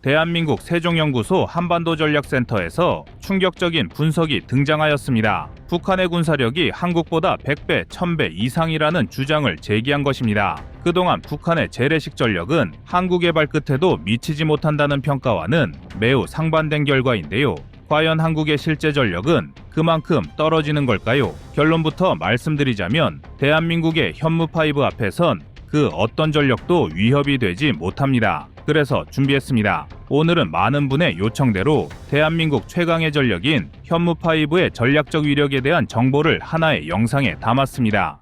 대한민국 세종연구소 한반도전략센터에서 충격적인 분석이 등장하였습니다. 북한의 군사력이 한국보다 100배, 1000배 이상이라는 주장을 제기한 것입니다. 그동안 북한의 재래식 전력은 한국의 발끝에도 미치지 못한다는 평가와는 매우 상반된 결과인데요. 과연 한국의 실제 전력은 그만큼 떨어지는 걸까요? 결론부터 말씀드리자면 대한민국의 현무5 앞에선 그 어떤 전력도 위협이 되지 못합니다. 그래서 준비했습니다. 오늘은 많은 분의 요청대로 대한민국 최강의 전력인 현무5의 전략적 위력에 대한 정보를 하나의 영상에 담았습니다.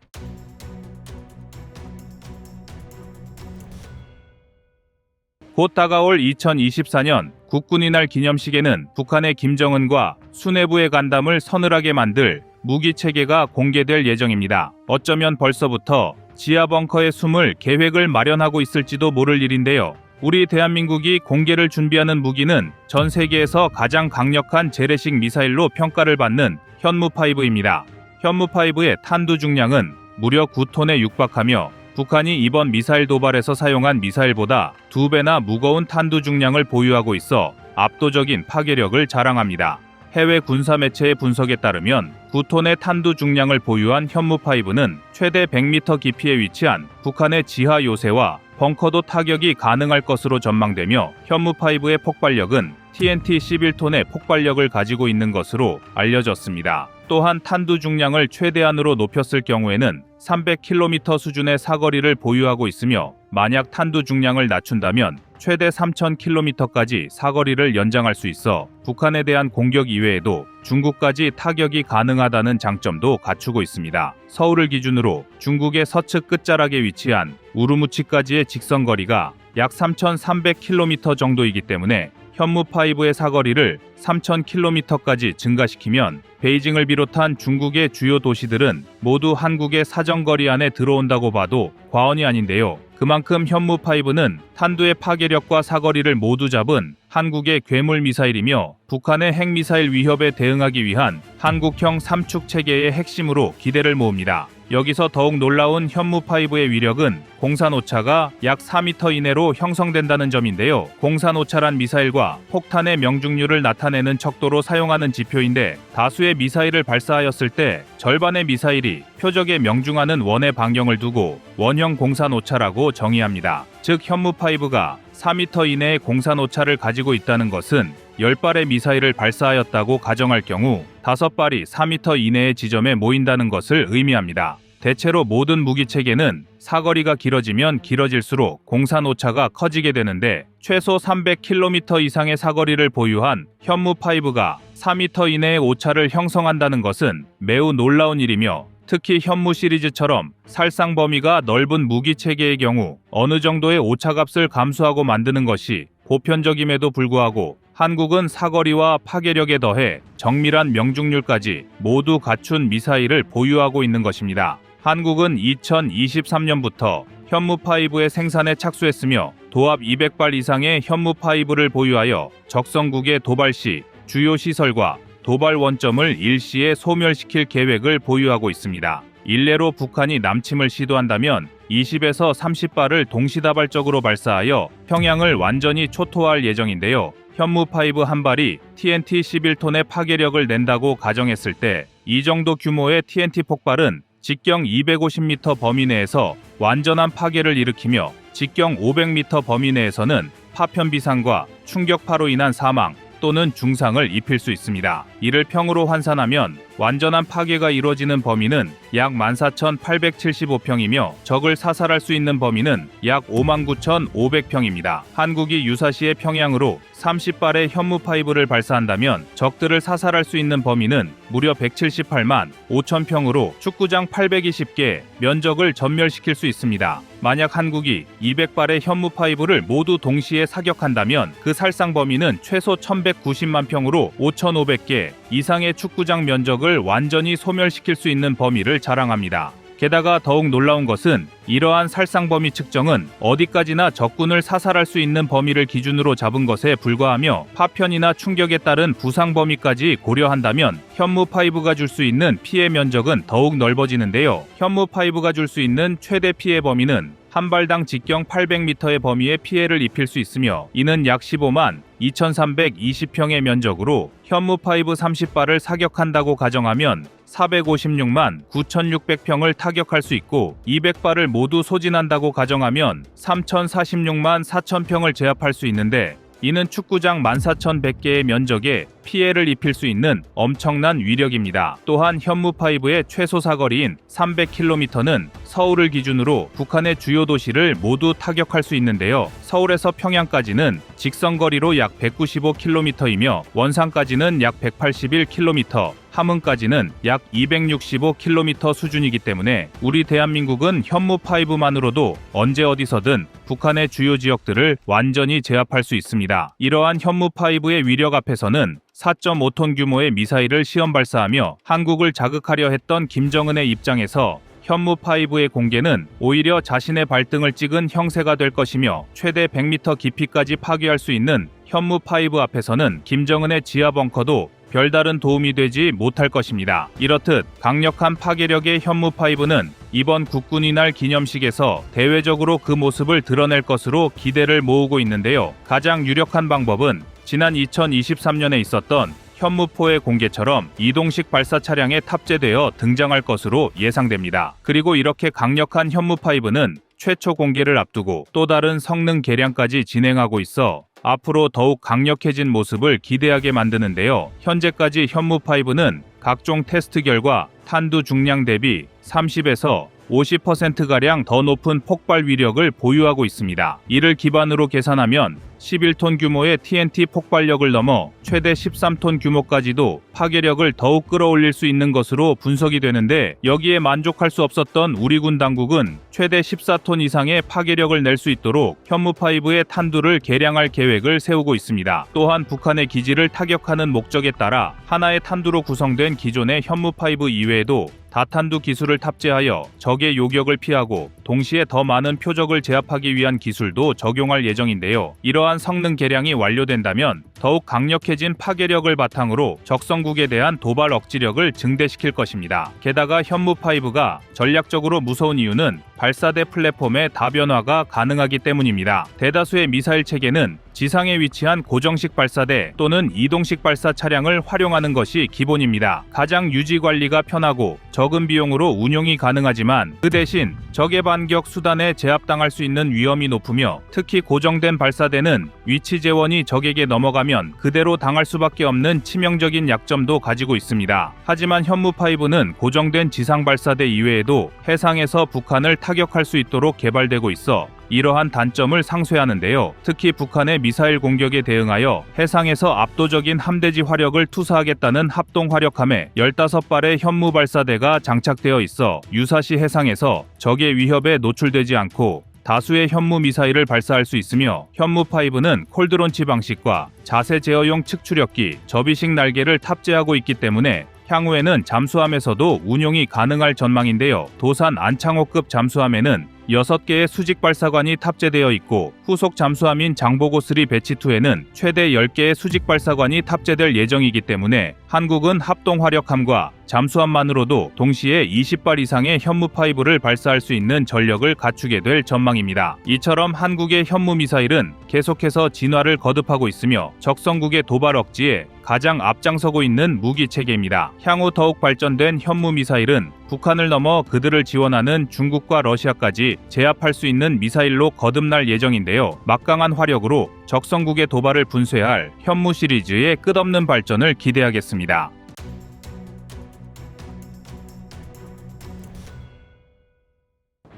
곧 다가올 2024년 국군의 날 기념식에는 북한의 김정은과 수뇌부의 간담을 서늘하게 만들 무기체계가 공개될 예정입니다. 어쩌면 벌써부터 지하 벙커에 숨을 계획을 마련하고 있을지도 모를 일인데요. 우리 대한민국이 공개를 준비하는 무기는 전 세계에서 가장 강력한 재래식 미사일로 평가를 받는 현무5입니다. 현무5의 탄두 중량은 무려 9톤에 육박하며 북한이 이번 미사일 도발에서 사용한 미사일보다 2배나 무거운 탄두 중량을 보유하고 있어 압도적인 파괴력을 자랑합니다. 해외 군사 매체의 분석에 따르면 9톤의 탄두 중량을 보유한 현무5는 최대 100m 깊이에 위치한 북한의 지하 요새와 벙커도 타격이 가능할 것으로 전망되며 현무5의 폭발력은 TNT 11톤의 폭발력을 가지고 있는 것으로 알려졌습니다. 또한 탄두 중량을 최대한으로 높였을 경우에는 300km 수준의 사거리를 보유하고 있으며 만약 탄두 중량을 낮춘다면 최대 3000km까지 사거리를 연장할 수 있어 북한에 대한 공격 이외에도 중국까지 타격이 가능하다는 장점도 갖추고 있습니다. 서울을 기준으로 중국의 서측 끝자락에 위치한 우루무치까지의 직선거리가 약 3300km 정도이기 때문에 현무5의 사거리를 3000km까지 증가시키면 베이징을 비롯한 중국의 주요 도시들은 모두 한국의 사정거리 안에 들어온다고 봐도 과언이 아닌데요. 그만큼 현무5는 탄두의 파괴력과 사거리를 모두 잡은 한국의 괴물 미사일이며 북한의 핵미사일 위협에 대응하기 위한 한국형 삼축 체계의 핵심으로 기대를 모읍니다. 여기서 더욱 놀라운 현무5의 위력은 공산오차가 약 4m 이내로 형성된다는 점인데요. 공산오차란 미사일과 폭탄의 명중률을 나타내는 척도로 사용하는 지표인데 다수의 미사일을 발사하였을 때 절반의 미사일이 표적에 명중하는 원의 반경을 두고 원형 공산오차라고 정의합니다. 즉 현무5가 4m 이내의 공산오차를 가지고 있다는 것은 10발의 미사일을 발사하였다고 가정할 경우 5발이 4m 이내의 지점에 모인다는 것을 의미합니다. 대체로 모든 무기체계는 사거리가 길어지면 길어질수록 공산오차가 커지게 되는데 최소 300km 이상의 사거리를 보유한 현무5가 4m 이내의 오차를 형성한다는 것은 매우 놀라운 일이며 특히 현무 시리즈처럼 살상 범위가 넓은 무기체계의 경우 어느 정도의 오차값을 감수하고 만드는 것이 보편적임에도 불구하고 한국은 사거리와 파괴력에 더해 정밀한 명중률까지 모두 갖춘 미사일을 보유하고 있는 것입니다. 한국은 2023년부터 현무5의 생산에 착수했으며 도합 200발 이상의 현무5를 보유하여 적성국의 도발 시 주요 시설과 도발 원점을 일시에 소멸시킬 계획을 보유하고 있습니다. 일례로 북한이 남침을 시도한다면 20에서 30발을 동시다발적으로 발사하여 평양을 완전히 초토화할 예정인데요. 현무5 한 발이 TNT 11톤의 파괴력을 낸다고 가정했을 때 이 정도 규모의 TNT 폭발은 직경 250m 범위 내에서 완전한 파괴를 일으키며 직경 500m 범위 내에서는 파편 비상과 충격파로 인한 사망 또는 중상을 입힐 수 있습니다. 이를 평으로 환산하면 완전한 파괴가 이루어지는 범위는 약 14,875평이며 적을 사살할 수 있는 범위는 약 59,500평입니다. 한국이 유사시에 평양으로 30발의 현무5를 발사한다면 적들을 사살할 수 있는 범위는 무려 178만 5천평으로 축구장 820개 면적을 전멸시킬 수 있습니다. 만약 한국이 200발의 현무5를 모두 동시에 사격한다면 그 살상 범위는 최소 1190만 평으로 5,500개 이상의 축구장 면적을 완전히 소멸시킬 수 있는 범위를 자랑합니다. 게다가 더욱 놀라운 것은 이러한 살상 범위 측정은 어디까지나 적군을 사살할 수 있는 범위를 기준으로 잡은 것에 불과하며 파편이나 충격에 따른 부상 범위까지 고려한다면 현무5가 줄 수 있는 피해 면적은 더욱 넓어지는데요. 현무5가 줄 수 있는 최대 피해 범위는 한 발당 직경 800m의 범위의 피해를 입힐 수 있으며 이는 약 15만 2,320평의 면적으로 현무파이브 30발을 사격한다고 가정하면 456만 9,600평을 타격할 수 있고 200발을 모두 소진한다고 가정하면 3,046만 4,000평을 제압할 수 있는데 이는 축구장 14,100개의 면적에 피해를 입힐 수 있는 엄청난 위력입니다. 또한 현무파이브의 최소 사거리인 300km는 서울을 기준으로 북한의 주요 도시를 모두 타격할 수 있는데요. 서울에서 평양까지는 직선거리로 약 195km이며 원산까지는 약 181km, 함흥까지는 약 265km 수준이기 때문에 우리 대한민국은 현무5만으로도 언제 어디서든 북한의 주요 지역들을 완전히 제압할 수 있습니다. 이러한 현무5의 위력 앞에서는 4.5톤 규모의 미사일을 시험 발사하며 한국을 자극하려 했던 김정은의 입장에서 현무5의 공개는 오히려 자신의 발등을 찍은 형세가 될 것이며 최대 100m 깊이까지 파괴할 수 있는 현무5 앞에서는 김정은의 지하 벙커도 별다른 도움이 되지 못할 것입니다. 이렇듯 강력한 파괴력의 현무5는 이번 국군의 날 기념식에서 대외적으로 그 모습을 드러낼 것으로 기대를 모으고 있는데요. 가장 유력한 방법은 지난 2023년에 있었던 현무포의 공개처럼 이동식 발사 차량에 탑재되어 등장할 것으로 예상됩니다. 그리고 이렇게 강력한 현무5는 최초 공개를 앞두고 또 다른 성능 개량까지 진행하고 있어 앞으로 더욱 강력해진 모습을 기대하게 만드는데요. 현재까지 현무5는 각종 테스트 결과 탄두 중량 대비 30에서 50%가량 더 높은 폭발 위력을 보유하고 있습니다. 이를 기반으로 계산하면 11톤 규모의 TNT 폭발력을 넘어 최대 13톤 규모까지도 파괴력을 더욱 끌어올릴 수 있는 것으로 분석이 되는데 여기에 만족할 수 없었던 우리 군 당국은 최대 14톤 이상의 파괴력을 낼 수 있도록 현무5의 탄두를 개량할 계획을 세우고 있습니다. 또한 북한의 기지를 타격하는 목적에 따라 하나의 탄두로 구성된 기존의 현무5 이외에도 다탄두 기술을 탑재하여 적의 요격을 피하고 동시에 더 많은 표적을 제압하기 위한 기술도 적용할 예정인데요. 이러한 성능 개량이 완료된다면 더욱 강력해진 파괴력을 바탕으로 적성국에 대한 도발 억지력을 증대시킬 것입니다. 게다가 현무5가 전략적으로 무서운 이유는 발사대 플랫폼의 다변화가 가능하기 때문입니다. 대다수의 미사일 체계는 지상에 위치한 고정식 발사대 또는 이동식 발사 차량을 활용하는 것이 기본입니다. 가장 유지 관리가 편하고 적은 비용으로 운용이 가능하지만 그 대신 적의 반격 수단에 제압당할 수 있는 위험이 높으며 특히 고정된 발사대는 위치 재원이 적에게 넘어가면 그대로 당할 수밖에 없는 치명적인 약점도 가지고 있습니다. 하지만 현무5는 고정된 지상 발사대 이외에도 해상에서 북한을 타격할 수 있도록 개발되고 있어 이러한 단점을 상쇄하는데요. 특히 북한의 미사일 공격에 대응하여 해상에서 압도적인 함대지 화력을 투사하겠다는 합동 화력함에 15발의 현무 발사대가 장착되어 있어 유사시 해상에서 적의 위협에 노출되지 않고 다수의 현무 미사일을 발사할 수 있으며 현무5는 콜드론치 방식과 자세 제어용 측추력기, 접이식 날개를 탑재하고 있기 때문에 향후에는 잠수함에서도 운용이 가능할 전망인데요. 도산 안창호급 잠수함에는 6개의 수직 발사관이 탑재되어 있고 후속 잠수함인 장보고3 배치2에는 최대 10개의 수직 발사관이 탑재될 예정이기 때문에 한국은 합동 화력함과 잠수함만으로도 동시에 20발 이상의 현무5를 발사할 수 있는 전력을 갖추게 될 전망입니다. 이처럼 한국의 현무 미사일은 계속해서 진화를 거듭하고 있으며 적성국의 도발 억지에 가장 앞장서고 있는 무기 체계입니다. 향후 더욱 발전된 현무 미사일은 북한을 넘어 그들을 지원하는 중국과 러시아까지 제압할 수 있는 미사일로 거듭날 예정인데요. 막강한 화력으로 적성국의 도발을 분쇄할 현무 시리즈의 끝없는 발전을 기대하겠습니다.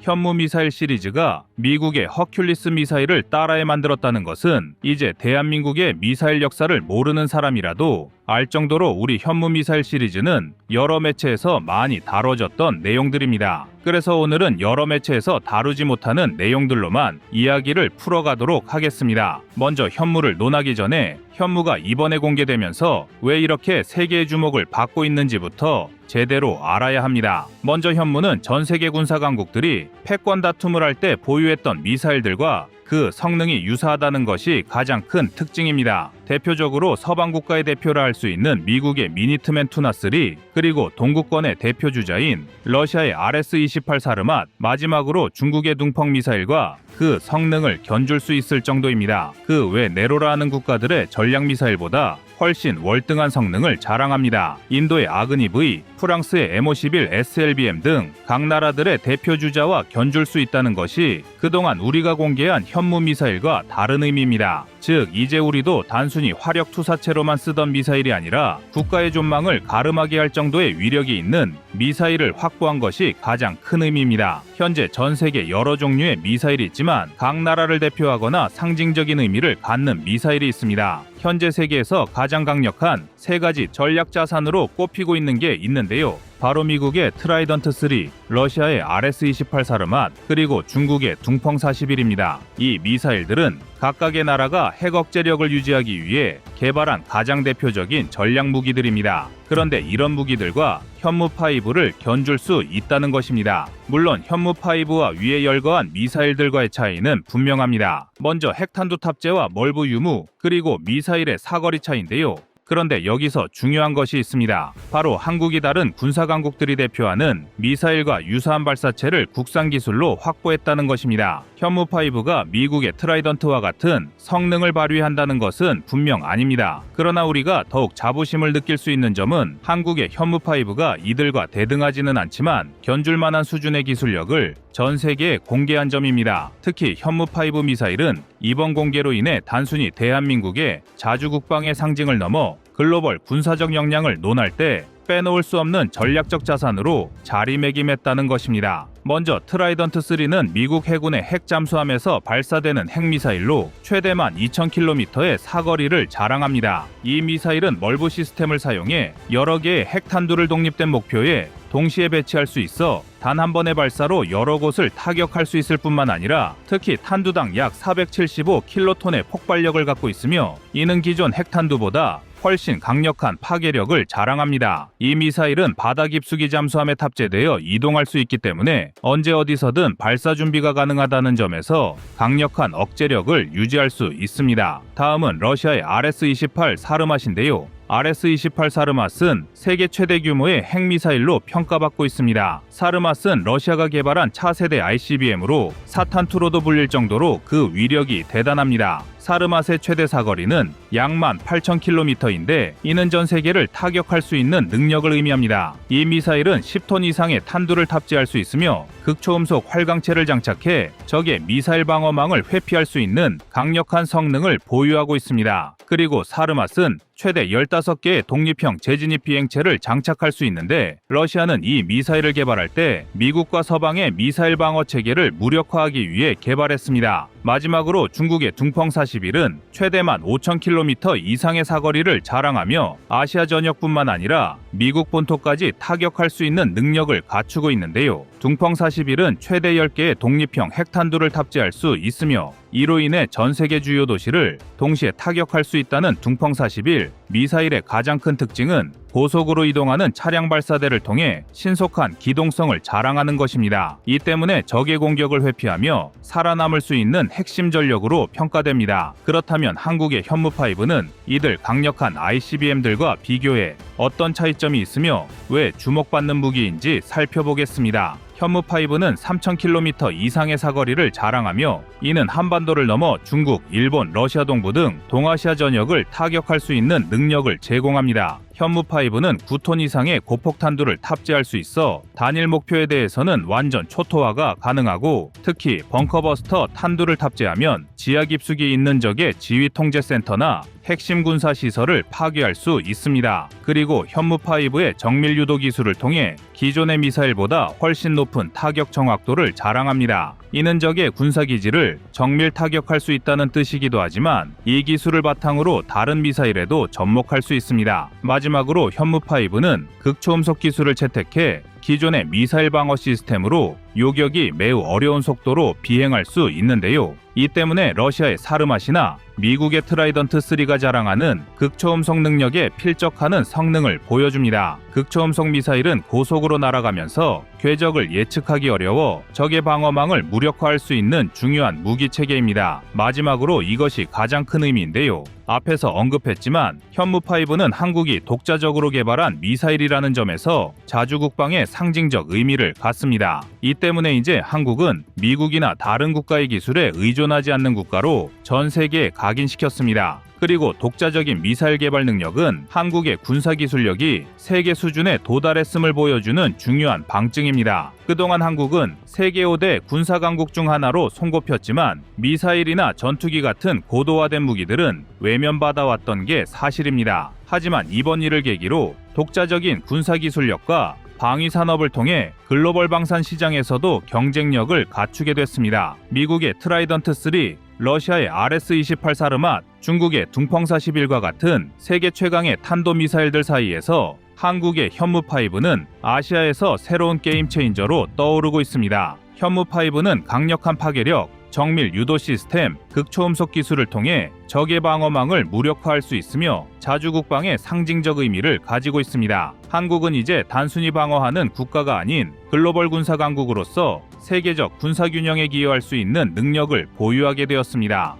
현무 미사일 시리즈가 미국의 허큘리스 미사일을 따라해 만들었다는 것은 이제 대한민국의 미사일 역사를 모르는 사람이라도 알 정도로 우리 현무 미사일 시리즈는 여러 매체에서 많이 다뤄졌던 내용들입니다. 그래서 오늘은 여러 매체에서 다루지 못하는 내용들로만 이야기를 풀어가도록 하겠습니다. 먼저 현무를 논하기 전에 현무가 이번에 공개되면서 왜 이렇게 세계의 주목을 받고 있는지부터 제대로 알아야 합니다. 먼저 현무는 전 세계 군사 강국들이 패권 다툼을 할 때 보유했던 미사일들과 그 성능이 유사하다는 것이 가장 큰 특징입니다. 대표적으로 서방 국가의 대표라 할 수 있는 미국의 미니트맨 투나 3, 그리고 동구권의 대표 주자인 러시아의 RS-28 사르맛, 마지막으로 중국의 둥펑 미사일과 그 성능을 견줄 수 있을 정도입니다. 그 외 네로라는 국가들의 전략 미사일보다 훨씬 월등한 성능을 자랑합니다. 인도의 아그니-V, 프랑스의 M51 SLBM 등 각 나라들의 대표 주자와 견줄 수 있다는 것이 그동안 우리가 공개한 현무 미사일과 다른 의미입니다. 즉 이제 우리도 단순히 화력 투사체로만 쓰던 미사일이 아니라 국가의 존망을 가름하게 할 정도의 위력이 있는 미사일을 확보한 것이 가장 큰 의미입니다. 현재 전 세계 여러 종류의 미사일이 있지만 각 나라를 대표하거나 상징적인 의미를 갖는 미사일이 있습니다. 현재 세계에서 가장 강력한 세 가지 전략 자산으로 꼽히고 있는 게 있는데요. 바로 미국의 트라이던트 3, 러시아의 RS-28 사르맛, 그리고 중국의 둥펑 41입니다. 이 미사일들은 각각의 나라가 핵 억제력을 유지하기 위해 개발한 가장 대표적인 전략 무기들입니다. 그런데 이런 무기들과 현무5를 견줄 수 있다는 것입니다. 물론 현무5와 위에 열거한 미사일들과의 차이는 분명합니다. 먼저 핵탄두 탑재와 멀부 유무, 그리고 미사일의 사거리 차이인데요. 그런데 여기서 중요한 것이 있습니다. 바로 한국이 다른 군사강국들이 대표하는 미사일과 유사한 발사체를 국산 기술로 확보했다는 것입니다. 현무5가 미국의 트라이던트와 같은 성능을 발휘한다는 것은 분명 아닙니다. 그러나 우리가 더욱 자부심을 느낄 수 있는 점은 한국의 현무5가 이들과 대등하지는 않지만 견줄 만한 수준의 기술력을 전 세계에 공개한 점입니다. 특히 현무5 미사일은 이번 공개로 인해 단순히 대한민국의 자주국방의 상징을 넘어 글로벌 군사적 역량을 논할 때 빼놓을 수 없는 전략적 자산으로 자리매김했다는 것입니다. 먼저 트라이던트 3는 미국 해군의 핵 잠수함에서 발사되는 핵미사일로 최대만 2000km의 사거리를 자랑합니다. 이 미사일은 멀부 시스템을 사용해 여러 개의 핵탄두를 독립된 목표에 동시에 배치할 수 있어 단 한 번의 발사로 여러 곳을 타격할 수 있을 뿐만 아니라 특히 탄두당 약 475킬로톤의 폭발력을 갖고 있으며 이는 기존 핵탄두보다 훨씬 강력한 파괴력을 자랑합니다. 이 미사일은 바다 깊숙이 잠수함에 탑재되어 이동할 수 있기 때문에 언제 어디서든 발사 준비가 가능하다는 점에서 강력한 억제력을 유지할 수 있습니다. 다음은 러시아의 RS-28 사르맛인데요. RS-28 사르맛은 세계 최대 규모의 핵미사일로 평가받고 있습니다. 사르맛은 러시아가 개발한 차세대 ICBM으로 사탄투로도 불릴 정도로 그 위력이 대단합니다. 사르맛의 최대 사거리는 약 18,000km인데 이는 전 세계를 타격할 수 있는 능력을 의미합니다. 이 미사일은 10톤 이상의 탄두를 탑재할 수 있으며 극초음속 활강체를 장착해 적의 미사일 방어망을 회피할 수 있는 강력한 성능을 보유하고 있습니다. 그리고 사르맛은 최대 15개의 독립형 재진입 비행체를 장착할 수 있는데 러시아는 이 미사일을 개발할 때 미국과 서방의 미사일 방어 체계를 무력화하기 위해 개발했습니다. 마지막으로 중국의 둥펑 41은 최대만 5000km 이상의 사거리를 자랑하며 아시아 전역뿐만 아니라 미국 본토까지 타격할 수 있는 능력을 갖추고 있는데요. 둥펑 41은 최대 10개의 독립형 핵탄두를 탑재할 수 있으며 이로 인해 전 세계 주요 도시를 동시에 타격할 수 있다는 둥펑 41 미사일의 가장 큰 특징은 고속으로 이동하는 차량 발사대를 통해 신속한 기동성을 자랑하는 것입니다. 이 때문에 적의 공격을 회피하며 살아남을 수 있는 핵심 전력으로 평가됩니다. 그렇다면 한국의 현무5는 이들 강력한 ICBM들과 비교해 어떤 차이점이 있으며 왜 주목받는 무기인지 살펴보겠습니다. 현무5는 3000km 이상의 사거리를 자랑하며 이는 한반도를 넘어 중국, 일본, 러시아 동부 등 동아시아 전역을 타격할 수 있는 능력을 제공합니다. 현무5는 9톤 이상의 고폭탄두를 탑재할 수 있어 단일 목표에 대해서는 완전 초토화가 가능하고 특히 벙커버스터 탄두를 탑재하면 지하 깊숙이 있는 적의 지휘 통제 센터나 핵심 군사 시설을 파괴할 수 있습니다. 그리고 현무5의 정밀 유도 기술을 통해 기존의 미사일보다 훨씬 높은 타격 정확도를 자랑합니다. 이는 적의 군사기지를 정밀 타격할 수 있다는 뜻이기도 하지만 이 기술을 바탕으로 다른 미사일에도 접목할 수 있습니다. 마지막으로 현무5는 극초음속 기술을 채택해 기존의 미사일 방어 시스템으로 요격이 매우 어려운 속도로 비행할 수 있는데요. 이 때문에 러시아의 사르맛이나 미국의 트라이던트 3가 자랑하는 극초음속 능력에 필적하는 성능을 보여줍니다. 극초음속 미사일은 고속으로 날아가면서 궤적을 예측하기 어려워 적의 방어망을 무력화할 수 있는 중요한 무기 체계입니다. 마지막으로 이것이 가장 큰 의미인데요. 앞에서 언급했지만 현무5는 한국이 독자적으로 개발한 미사일이라는 점에서 자주국방의 상징적 의미를 갖습니다. 이 때문에 이제 한국은 미국이나 다른 국가의 기술에 의존하지 않는 국가로 전 세계에 각인시켰습니다. 그리고 독자적인 미사일 개발 능력은 한국의 군사기술력이 세계 수준에 도달했음을 보여주는 중요한 방증입니다. 그동안 한국은 세계 5대 군사강국 중 하나로 손꼽혔지만 미사일이나 전투기 같은 고도화된 무기들은 외면받아왔던 게 사실입니다. 하지만 이번 일을 계기로 독자적인 군사기술력과 방위산업을 통해 글로벌 방산 시장에서도 경쟁력을 갖추게 됐습니다. 미국의 트라이던트 3, 러시아의 RS-28 사르맛, 중국의 둥펑41과 같은 세계 최강의 탄도미사일들 사이에서 한국의 현무5는 아시아에서 새로운 게임 체인저로 떠오르고 있습니다. 현무5는 강력한 파괴력, 정밀 유도 시스템, 극초음속 기술을 통해 적의 방어망을 무력화할 수 있으며 자주국방의 상징적 의미를 가지고 있습니다. 한국은 이제 단순히 방어하는 국가가 아닌 글로벌 군사강국으로서 세계적 군사균형에 기여할 수 있는 능력을 보유하게 되었습니다.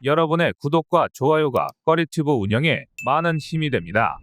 여러분의 구독과 좋아요가 꺼리튜브 운영에 많은 힘이 됩니다.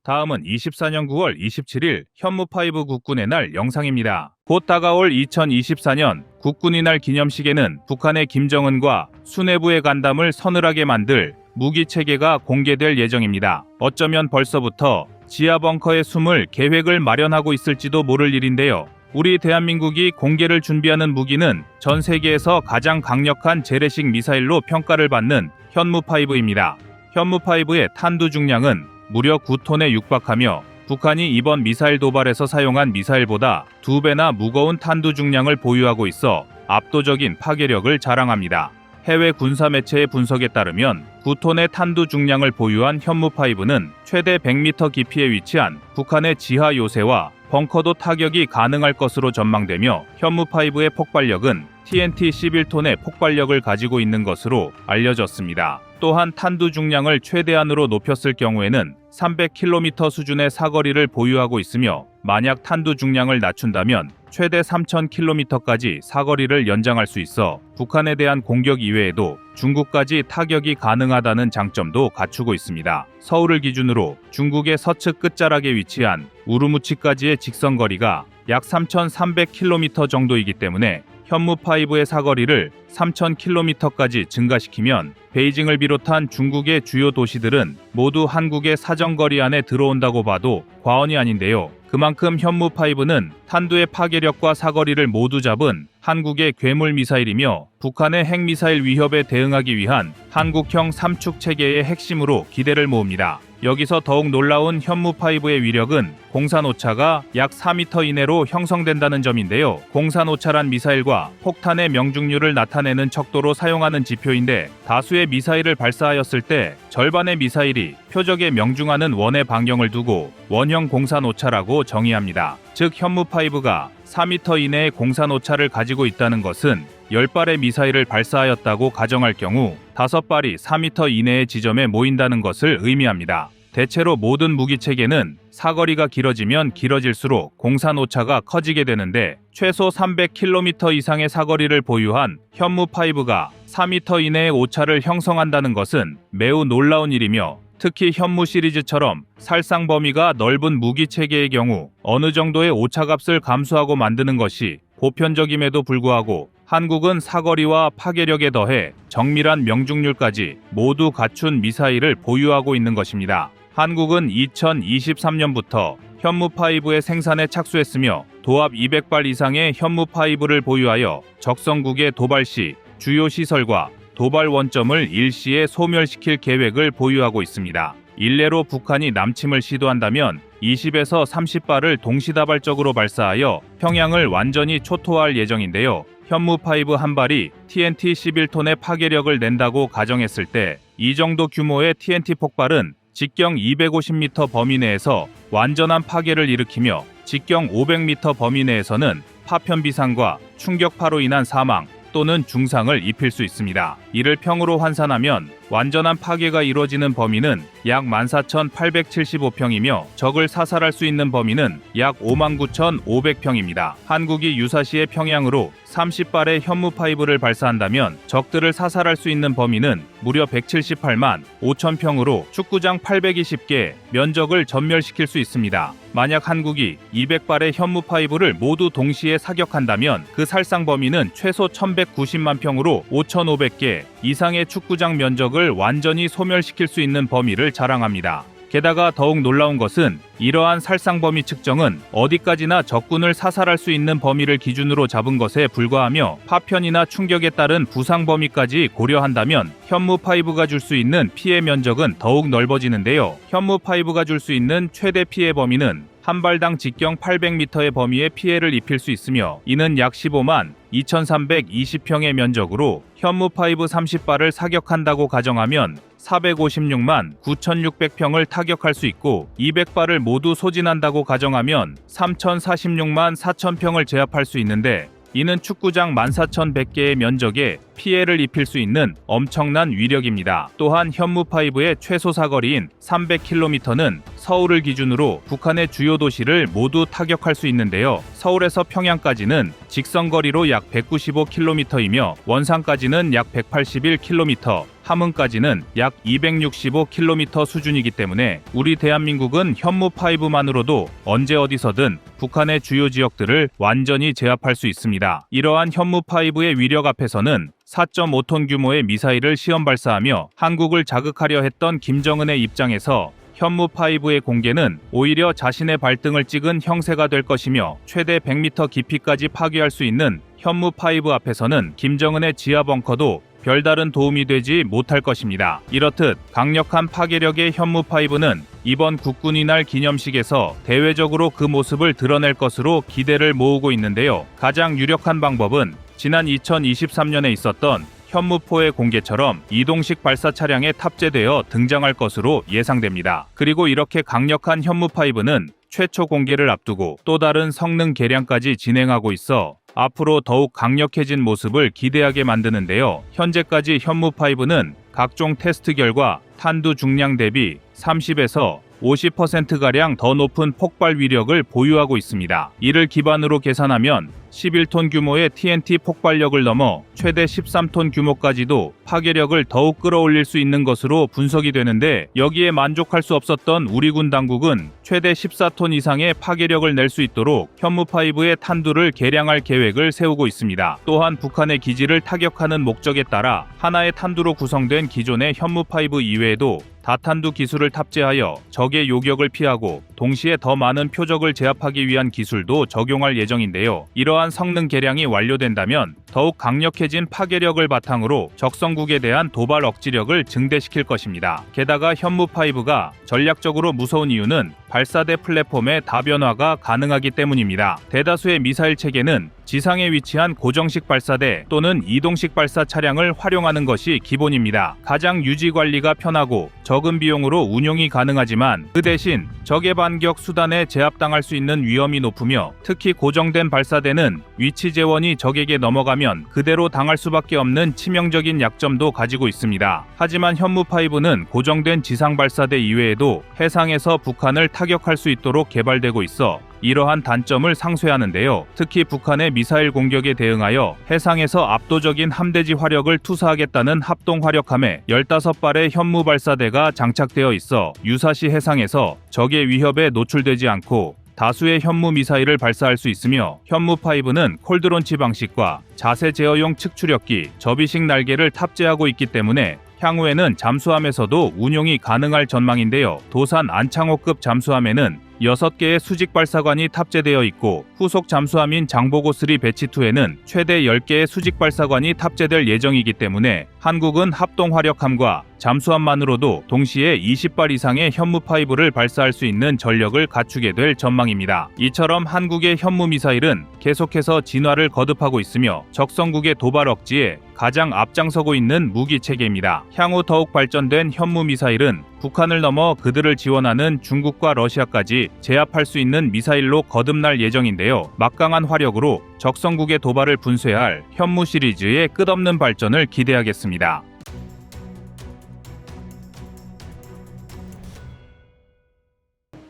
다음은 24년 9월 27일 현무5 국군의 날 영상입니다. 곧 다가올 2024년 국군의 날 기념식에는 북한의 김정은과 수뇌부의 간담을 서늘하게 만들 무기 체계가 공개될 예정입니다. 어쩌면 벌써부터 지하 벙커에 숨을 계획을 마련하고 있을지도 모를 일인데요. 우리 대한민국이 공개를 준비하는 무기는 전 세계에서 가장 강력한 재래식 미사일로 평가를 받는 현무5입니다. 현무5의 탄두 중량은 무려 9톤에 육박하며 북한이 이번 미사일 도발에서 사용한 미사일보다 2배나 무거운 탄두 중량을 보유하고 있어 압도적인 파괴력을 자랑합니다. 해외 군사 매체의 분석에 따르면 9톤의 탄두 중량을 보유한 현무5는 최대 100m 깊이에 위치한 북한의 지하 요새와 벙커도 타격이 가능할 것으로 전망되며 현무5의 폭발력은 TNT 11톤의 폭발력을 가지고 있는 것으로 알려졌습니다. 또한 탄두 중량을 최대한으로 높였을 경우에는 300km 수준의 사거리를 보유하고 있으며 만약 탄두 중량을 낮춘다면 최대 3000km까지 사거리를 연장할 수 있어 북한에 대한 공격 이외에도 중국까지 타격이 가능하다는 장점도 갖추고 있습니다. 서울을 기준으로 중국의 서측 끝자락에 위치한 우루무치까지의 직선거리가 약 3300km 정도이기 때문에 현무5의 사거리를 3000km까지 증가시키면 베이징을 비롯한 중국의 주요 도시들은 모두 한국의 사정거리 안에 들어온다고 봐도 과언이 아닌데요. 그만큼 현무5는 탄두의 파괴력과 사거리를 모두 잡은 한국의 괴물 미사일이며 북한의 핵미사일 위협에 대응하기 위한 한국형 삼축 체계의 핵심으로 기대를 모읍니다. 여기서 더욱 놀라운 현무5의 위력은 공산오차가 약 4m 이내로 형성된다는 점인데요. 공산오차란 미사일과 폭탄의 명중률을 나타내는 척도로 사용하는 지표인데 다수의 미사일을 발사하였을 때 절반의 미사일이 표적에 명중하는 원의 반경을 두고 원형 공산오차라고 정의합니다. 즉 현무5가 4m 이내의 공산오차를 가지고 있다는 것은 10발의 미사일을 발사하였다고 가정할 경우 5발이 4m 이내의 지점에 모인다는 것을 의미합니다. 대체로 모든 무기체계는 사거리가 길어지면 길어질수록 공산오차가 커지게 되는데 최소 300km 이상의 사거리를 보유한 현무5가 4m 이내의 오차를 형성한다는 것은 매우 놀라운 일이며 특히 현무 시리즈처럼 살상 범위가 넓은 무기체계의 경우 어느 정도의 오차값을 감수하고 만드는 것이 보편적임에도 불구하고 한국은 사거리와 파괴력에 더해 정밀한 명중률까지 모두 갖춘 미사일을 보유하고 있는 것입니다. 한국은 2023년부터 현무5의 생산에 착수했으며 도합 200발 이상의 현무5를 보유하여 적성국의 도발 시 주요 시설과 도발 원점을 일시에 소멸시킬 계획을 보유하고 있습니다. 일례로 북한이 남침을 시도한다면 20에서 30발을 동시다발적으로 발사하여 평양을 완전히 초토화할 예정인데요. 현무5 한 발이 TNT 11톤의 파괴력을 낸다고 가정했을 때 이 정도 규모의 TNT 폭발은 직경 250m 범위 내에서 완전한 파괴를 일으키며 직경 500m 범위 내에서는 파편 비상과 충격파로 인한 사망, 또는 중상을 입힐 수 있습니다. 이를 평으로 환산하면 완전한 파괴가 이루어지는 범위는 약 14,875평이며 적을 사살할 수 있는 범위는 약 59,500평입니다. 한국이 유사시에 평양으로 30발의 현무 파이브를 발사한다면 적들을 사살할 수 있는 범위는 무려 178만 5천평으로 축구장 820개 면적을 전멸시킬 수 있습니다. 만약 한국이 200발의 현무 파이브를 모두 동시에 사격한다면 그 살상 범위는 최소 1190만 평으로 5,500개 이상의 축구장 면적을 완전히 소멸시킬 수 있는 범위를 자랑합니다. 게다가 더욱 놀라운 것은 이러한 살상 범위 측정은 어디까지나 적군을 사살할 수 있는 범위를 기준으로 잡은 것에 불과하며 파편이나 충격에 따른 부상 범위까지 고려한다면 현무 파이브가 줄 수 있는 피해 면적은 더욱 넓어지는데요. 현무 파이브가 줄 수 있는 최대 피해 범위는 한 발당 직경 800m의 범위의 피해를 입힐 수 있으며 이는 약 15만 2,320평의 면적으로 현무 파이브 30발을 사격한다고 가정하면 456만 9,600평을 타격할 수 있고 200발을 모두 소진한다고 가정하면 3,046만 4,000평을 제압할 수 있는데 이는 축구장 14,100개의 면적에 피해를 입힐 수 있는 엄청난 위력입니다. 또한 현무 파이브의 최소 사거리인 300km는 서울을 기준으로 북한의 주요 도시를 모두 타격할 수 있는데요. 서울에서 평양까지는 직선거리로 약 195km이며 원산까지는 약 181km, 함흥까지는 약 265km 수준이기 때문에 우리 대한민국은 현무 파이브만으로도 언제 어디서든 북한의 주요 지역들을 완전히 제압할 수 있습니다. 이러한 현무 파이브의 위력 앞에서는 4.5톤 규모의 미사일을 시험 발사하며 한국을 자극하려 했던 김정은의 입장에서 현무 파이브의 공개는 오히려 자신의 발등을 찍은 형세가 될 것이며 최대 100m 깊이까지 파괴할 수 있는 현무 파이브 앞에서는 김정은의 지하 벙커도 별다른 도움이 되지 못할 것입니다. 이렇듯 강력한 파괴력의 현무 파이브는 이번 국군의 날 기념식에서 대외적으로 그 모습을 드러낼 것으로 기대를 모으고 있는데요. 가장 유력한 방법은 지난 2023년에 있었던 현무포의 공개처럼 이동식 발사 차량에 탑재되어 등장할 것으로 예상됩니다. 그리고 이렇게 강력한 현무 파이브는 최초 공개를 앞두고 또 다른 성능 개량까지 진행하고 있어 앞으로 더욱 강력해진 모습을 기대하게 만드는데요. 현재까지 현무 파이브는 각종 테스트 결과 탄두 중량 대비 30에서 50%가량 더 높은 폭발 위력을 보유하고 있습니다. 이를 기반으로 계산하면 11톤 규모의 TNT 폭발력을 넘어 최대 13톤 규모까지도 파괴력을 더욱 끌어올릴 수 있는 것으로 분석이 되는데 여기에 만족할 수 없었던 우리 군 당국은 최대 14톤 이상의 파괴력을 낼 수 있도록 현무 파이브의 탄두를 개량할 계획을 세우고 있습니다. 또한 북한의 기지를 타격하는 목적에 따라 하나의 탄두로 구성된 기존의 현무 파이브 이외에도 다탄두 기술을 탑재하여 적의 요격을 피하고 동시에 더 많은 표적을 제압하기 위한 기술도 적용할 예정인데요. 이러한 성능 개량이 완료된다면 더욱 강력해진 파괴력을 바탕으로 적성국에 대한 도발 억지력을 증대시킬 것입니다. 게다가 현무 파이브가 전략적으로 무서운 이유는 발사대 플랫폼의 다변화가 가능하기 때문입니다. 대다수의 미사일 체계는 지상에 위치한 고정식 발사대 또는 이동식 발사 차량을 활용하는 것이 기본입니다. 가장 유지 관리가 편하고 적은 비용으로 운용이 가능하지만 그 대신 적의 반격 수단에 제압당할 수 있는 위험이 높으며 특히 고정된 발사대는 위치 재원이 적에게 넘어가면 그대로 당할 수밖에 없는 치명적인 약점도 가지고 있습니다. 하지만 현무 파이브는 고정된 지상 발사대 이외에도 해상에서 북한을 타격할 수 있도록 개발되고 있어 이러한 단점을 상쇄하는데요. 특히 북한의 미사일 공격에 대응하여 해상에서 압도적인 함대지 화력을 투사하겠다는 합동 화력함에 15발의 현무 발사대가 장착되어 있어 유사시 해상에서 적의 위협에 노출되지 않고 다수의 현무 미사일을 발사할 수 있으며 현무 파이브는 콜드론치 방식과 자세 제어용 측추력기, 접이식 날개를 탑재하고 있기 때문에 향후에는 잠수함에서도 운용이 가능할 전망인데요. 도산 안창호급 잠수함에는 6개의 수직 발사관이 탑재되어 있고 후속 잠수함인 장보고3 배치2에는 최대 10개의 수직 발사관이 탑재될 예정이기 때문에 한국은 합동 화력함과 잠수함만으로도 동시에 20발 이상의 현무5를 발사할 수 있는 전력을 갖추게 될 전망입니다. 이처럼 한국의 현무 미사일은 계속해서 진화를 거듭하고 있으며 적성국의 도발 억지에 가장 앞장서고 있는 무기 체계입니다. 향후 더욱 발전된 현무 미사일은 북한을 넘어 그들을 지원하는 중국과 러시아까지 제압할 수 있는 미사일로 거듭날 예정인데요. 막강한 화력으로 적성국의 도발을 분쇄할 현무 시리즈의 끝없는 발전을 기대하겠습니다.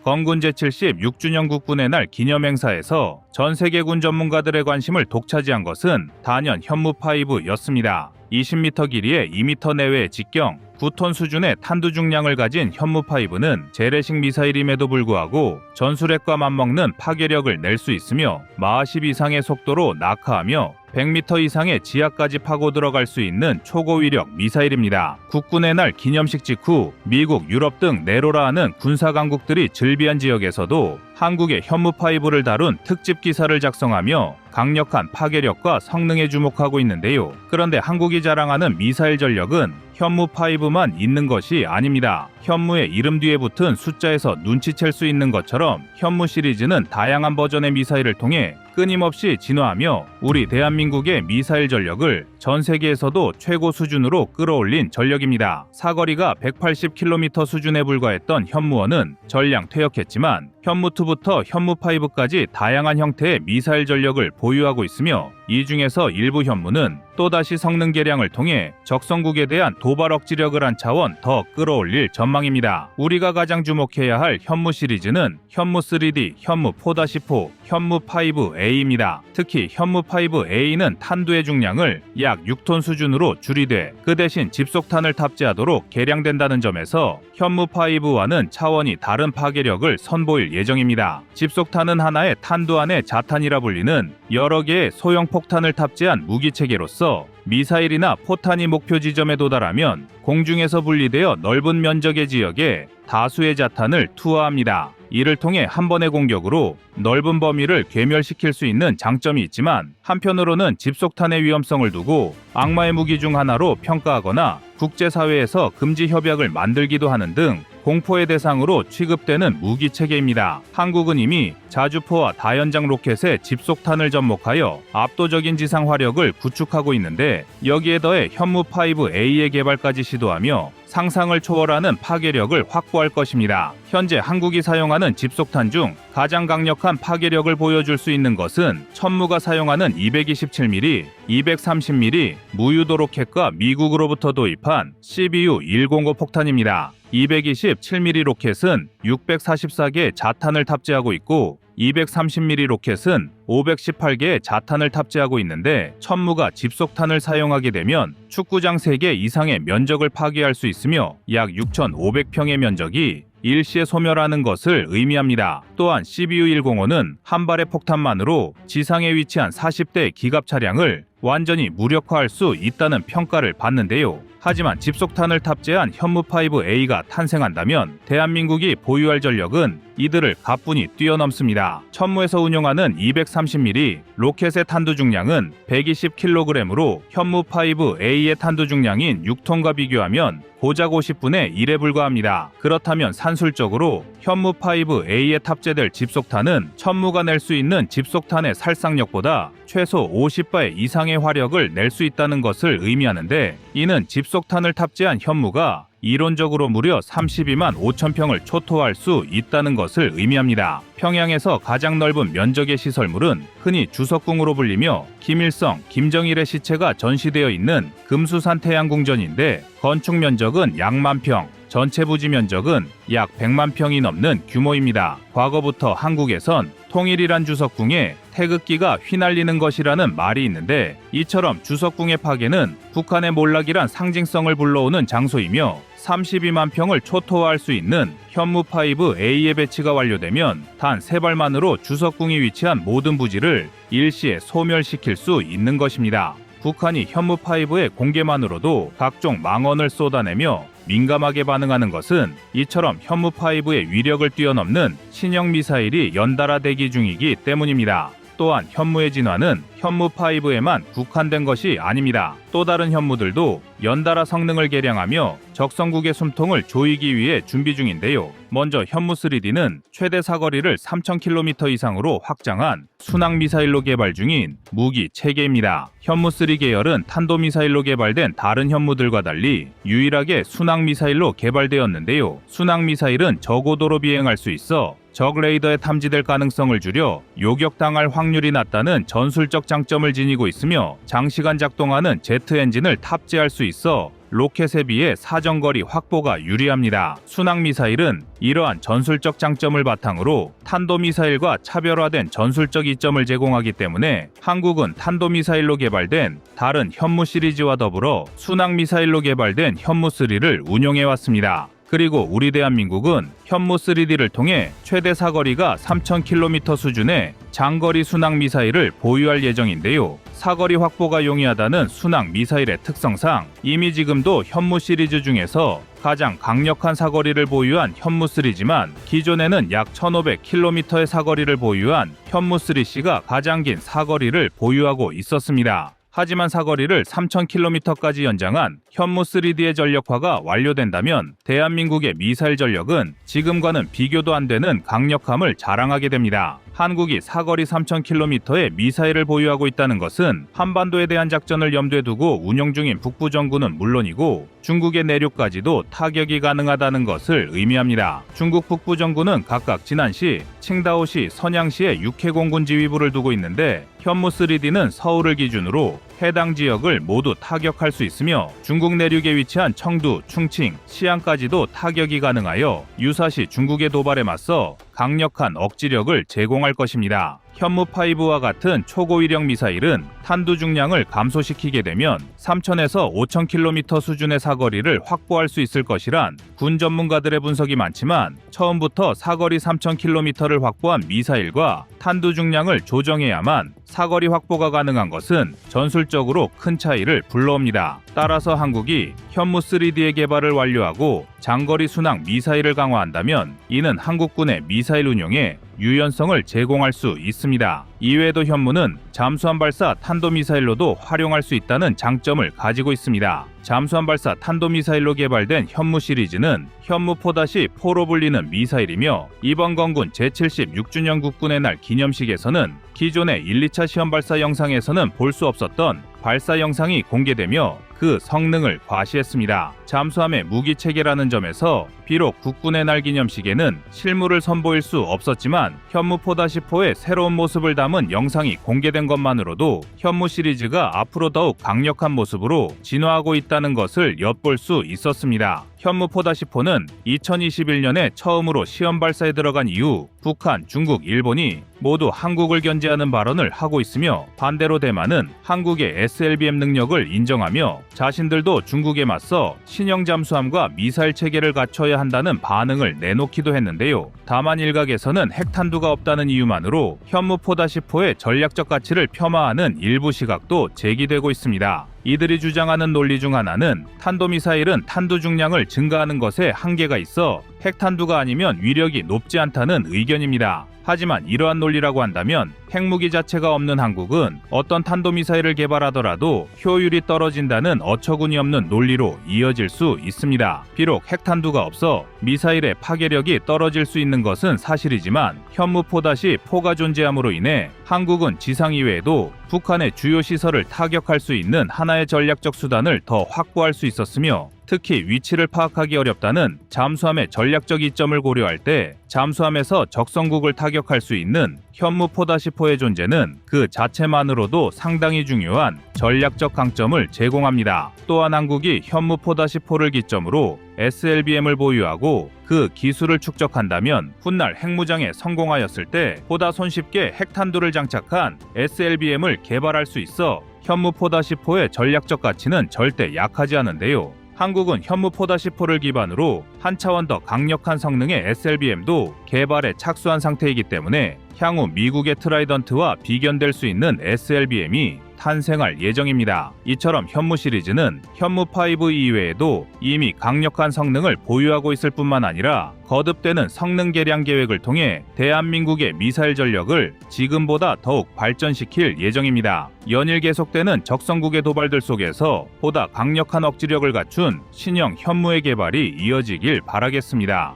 건군 제70 6주년 국군의 날 기념행사에서 전 세계군 전문가들의 관심을 독차지한 것은 단연 현무5였습니다. 20m 길이에 2m 내외의 직경, 9톤 수준의 탄두 중량을 가진 현무5는 재래식 미사일임에도 불구하고 전술핵과 맞먹는 파괴력을 낼 수 있으며 마하 10 이상의 속도로 낙하하며 100m 이상의 지하까지 파고 들어갈 수 있는 초고위력 미사일입니다. 국군의 날 기념식 직후 미국, 유럽 등 내로라하는 군사강국들이 즐비한 지역에서도 한국의 현무5를 다룬 특집 기사를 작성하며 강력한 파괴력과 성능에 주목하고 있는데요. 그런데 한국이 자랑하는 미사일 전력은 현무5만 있는 것이 아닙니다. 현무의 이름 뒤에 붙은 숫자에서 눈치챌 수 있는 것처럼 현무 시리즈는 다양한 버전의 미사일을 통해 끊임없이 진화하며 우리 대한민국의 미사일 전력을 전 세계에서도 최고 수준으로 끌어올린 전력입니다. 사거리가 180km 수준에 불과했던 현무1은 전량 퇴역했지만 현무2부터 현무5까지 다양한 형태의 미사일 전력을 보유하고 있으며 이 중에서 일부 현무는 또다시 성능 개량을 통해 적성국에 대한 도발 억지력을 한 차원 더 끌어올릴 전망입니다. 우리가 가장 주목해야 할 현무 시리즈는 현무 3D, 현무 4-4, 현무 5A입니다. 특히 현무 5A는 탄두의 중량을 약 6톤 수준으로 줄이되 그 대신 집속탄을 탑재하도록 개량된다는 점에서 현무 5와는 차원이 다른 파괴력을 선보일 예정입니다. 집속탄은 하나의 탄두 안의 자탄이라 불리는 여러 개의 소형 폭탄을 탑재한 무기 체계로서 미사일이나 포탄이 목표 지점에 도달하면 공중에서 분리되어 넓은 면적의 지역에 다수의 자탄을 투하합니다. 이를 통해 한 번의 공격으로 넓은 범위를 괴멸시킬 수 있는 장점이 있지만 한편으로는 집속탄의 위험성을 두고 악마의 무기 중 하나로 평가하거나 국제사회에서 금지 협약을 만들기도 하는 등 공포의 대상으로 취급되는 무기 체계입니다. 한국은 이미 자주포와 다연장 로켓에 집속탄을 접목하여 압도적인 지상 화력을 구축하고 있는데 여기에 더해 현무 5A의 개발까지 시도하며 상상을 초월하는 파괴력을 확보할 것입니다. 현재 한국이 사용하는 집속탄 중 가장 강력한 파괴력을 보여줄 수 있는 것은 천무가 사용하는 227mm, 230mm 무유도 로켓과 미국으로부터 도입한 CBU-105 폭탄입니다. 227mm 로켓은 644개의 자탄을 탑재하고 있고 230mm 로켓은 518개의 자탄을 탑재하고 있는데 천무가 집속탄을 사용하게 되면 축구장 3개 이상의 면적을 파괴할 수 있으며 약 6,500평의 면적이 일시에 소멸하는 것을 의미합니다. 또한 CBU-105는 한 발의 폭탄만으로 지상에 위치한 40대 기갑 차량을 완전히 무력화할 수 있다는 평가를 받는데요. 하지만 집속탄을 탑재한 현무5A가 탄생한다면 대한민국이 보유할 전력은 이들을 가뿐히 뛰어넘습니다. 천무에서 운용하는 230mm 로켓의 탄두 중량은 120kg으로 현무5A의 탄두 중량인 6톤과 비교하면 고작 50분의 1에 불과합니다. 그렇다면 산술적으로 현무5A에 탑재될 집속탄은 천무가 낼 수 있는 집속탄의 살상력보다 최소 50배 이상의 화력을 낼 수 있다는 것을 의미하는데 이는 집속탄을 탑재한 현무가 이론적으로 무려 32만 5천 평을 초토화할 수 있다는 것을 의미합니다. 평양에서 가장 넓은 면적의 시설물은 흔히 주석궁으로 불리며 김일성, 김정일의 시체가 전시되어 있는 금수산 태양궁전인데 건축 면적은 약 10,000평, 전체 부지 면적은 약 100만 평이 넘는 규모입니다. 과거부터 한국에선 통일이란 주석궁에 태극기가 휘날리는 것이라는 말이 있는데 이처럼 주석궁의 파괴는 북한의 몰락이란 상징성을 불러오는 장소이며 32만 평을 초토화할 수 있는 현무5A의 배치가 완료되면 단 3발만으로 주석궁이 위치한 모든 부지를 일시에 소멸시킬 수 있는 것입니다. 북한이 현무5의 공개만으로도 각종 망언을 쏟아내며 민감하게 반응하는 것은 이처럼 현무5의 위력을 뛰어넘는 신형 미사일이 연달아 대기 중이기 때문입니다. 또한 현무의 진화는 현무5에만 국한된 것이 아닙니다. 또 다른 현무들도 연달아 성능을 개량하며 적성국의 숨통을 조이기 위해 준비 중인데요. 먼저 현무3D는 최대 사거리를 3000km 이상으로 확장한 순항미사일로 개발 중인 무기 체계입니다. 현무3 계열은 탄도미사일로 개발된 다른 현무들과 달리 유일하게 순항미사일로 개발되었는데요. 순항미사일은 저고도로 비행할 수 있어 적 레이더에 탐지될 가능성을 줄여 요격당할 확률이 낮다는 전술적 장점을 지니고 있으며 장시간 작동하는 제트 엔진을 탑재할 수 있어 로켓에 비해 사정거리 확보가 유리합니다. 순항미사일은 이러한 전술적 장점을 바탕으로 탄도미사일과 차별화된 전술적 이점을 제공하기 때문에 한국은 탄도미사일로 개발된 다른 현무 시리즈와 더불어 순항미사일로 개발된 현무3를 운용해왔습니다. 그리고 우리 대한민국은 현무3D를 통해 최대 사거리가 3000km 수준의 장거리 순항 미사일을 보유할 예정인데요. 사거리 확보가 용이하다는 순항 미사일의 특성상 이미 지금도 현무 시리즈 중에서 가장 강력한 사거리를 보유한 현무3지만 기존에는 약 1500km의 사거리를 보유한 현무3C가 가장 긴 사거리를 보유하고 있었습니다. 하지만 사거리를 3000km까지 연장한 현무3D의 전력화가 완료된다면 대한민국의 미사일 전력은 지금과는 비교도 안 되는 강력함을 자랑하게 됩니다. 한국이 사거리 3000km의 미사일을 보유하고 있다는 것은 한반도에 대한 작전을 염두에 두고 운영 중인 북부전구는 물론이고 중국의 내륙까지도 타격이 가능하다는 것을 의미합니다. 중국 북부전구는 각각 진안시, 칭다오시, 선양시에 육해공군 지휘부를 두고 있는데 현무3D는 서울을 기준으로 해당 지역을 모두 타격할 수 있으며 중국 내륙에 위치한 청두, 충칭, 시안까지도 타격이 가능하여 유사시 중국의 도발에 맞서 강력한 억지력을 제공할 것입니다. 현무5와 같은 초고위력 미사일은 탄두 중량을 감소시키게 되면 3000에서 5000km 수준의 사거리를 확보할 수 있을 것이란 군 전문가들의 분석이 많지만 처음부터 사거리 3000km를 확보한 미사일과 탄두 중량을 조정해야만 사거리 확보가 가능한 것은 전술적으로 큰 차이를 불러옵니다. 따라서 한국이 현무3D의 개발을 완료하고 장거리 순항 미사일을 강화한다면 이는 한국군의 미사일 운용에 유연성을 제공할 수 있습니다. 이외에도 현무는 잠수함 발사 탄도미사일로도 활용할 수 있다는 장점을 가지고 있습니다. 잠수함 발사 탄도미사일로 개발된 현무 시리즈는 현무4-4로 불리는 미사일이며 이번 건군 제76주년 국군의 날 기념식에서는 기존의 1, 2차 시험 발사 영상에서는 볼 수 없었던 발사 영상이 공개되며 그 성능을 과시했습니다. 잠수함의 무기 체계라는 점에서 비록 국군의 날 기념식에는 실물을 선보일 수 없었지만 현무4-4의 새로운 모습을 담은 영상이 공개된 것만으로도 현무 시리즈가 앞으로 더욱 강력한 모습으로 진화하고 있다는 것을 엿볼 수 있었습니다. 현무4-4는 2021년에 처음으로 시험 발사에 들어간 이후 북한, 중국, 일본이 모두 한국을 견제하는 발언을 하고 있으며 반대로 대만은 한국의 SLBM 능력을 인정하며 자신들도 중국에 맞서 신형 잠수함과 미사일 체계를 갖춰야 한다는 반응을 내놓기도 했는데요. 다만 일각에서는 핵탄두가 없다는 이유만으로 현무4-4의 전략적 가치를 폄하하는 일부 시각도 제기되고 있습니다. 이들이 주장하는 논리 중 하나는 탄도미사일은 탄두 중량을 증가하는 것에 한계가 있어 핵탄두가 아니면 위력이 높지 않다는 의견입니다. 하지만 이러한 논리라고 한다면 핵무기 자체가 없는 한국은 어떤 탄도미사일을 개발하더라도 효율이 떨어진다는 어처구니 없는 논리로 이어질 수 있습니다. 비록 핵탄두가 없어 미사일의 파괴력이 떨어질 수 있는 것은 사실이지만 현무4-4가 존재함으로 인해 한국은 지상 이외에도 북한의 주요 시설을 타격할 수 있는 하나의 전략적 수단을 더 확보할 수 있었으며 특히 위치를 파악하기 어렵다는 잠수함의 전략적 이점을 고려할 때 잠수함에서 적성국을 타격할 수 있는 현무4-4의 존재는 그 자체만으로도 상당히 중요한 전략적 강점을 제공합니다. 또한 한국이 현무4-4를 기점으로 SLBM을 보유하고 그 기술을 축적한다면 훗날 핵무장에 성공하였을 때 보다 손쉽게 핵탄두를 장착한 SLBM을 개발할 수 있어 현무4-4의 전략적 가치는 절대 약하지 않은데요. 한국은 현무4-4를 기반으로 한 차원 더 강력한 성능의 SLBM도 개발에 착수한 상태이기 때문에 향후 미국의 트라이던트와 비견될 수 있는 SLBM이 탄생할 예정입니다. 이처럼 현무 시리즈는 현무5 이외에도 이미 강력한 성능을 보유하고 있을 뿐만 아니라 거듭되는 성능 개량 계획을 통해 대한민국의 미사일 전력을 지금보다 더욱 발전시킬 예정입니다. 연일 계속되는 적성국의 도발들 속에서 보다 강력한 억지력을 갖춘 신형 현무의 개발이 이어지길 바라겠습니다.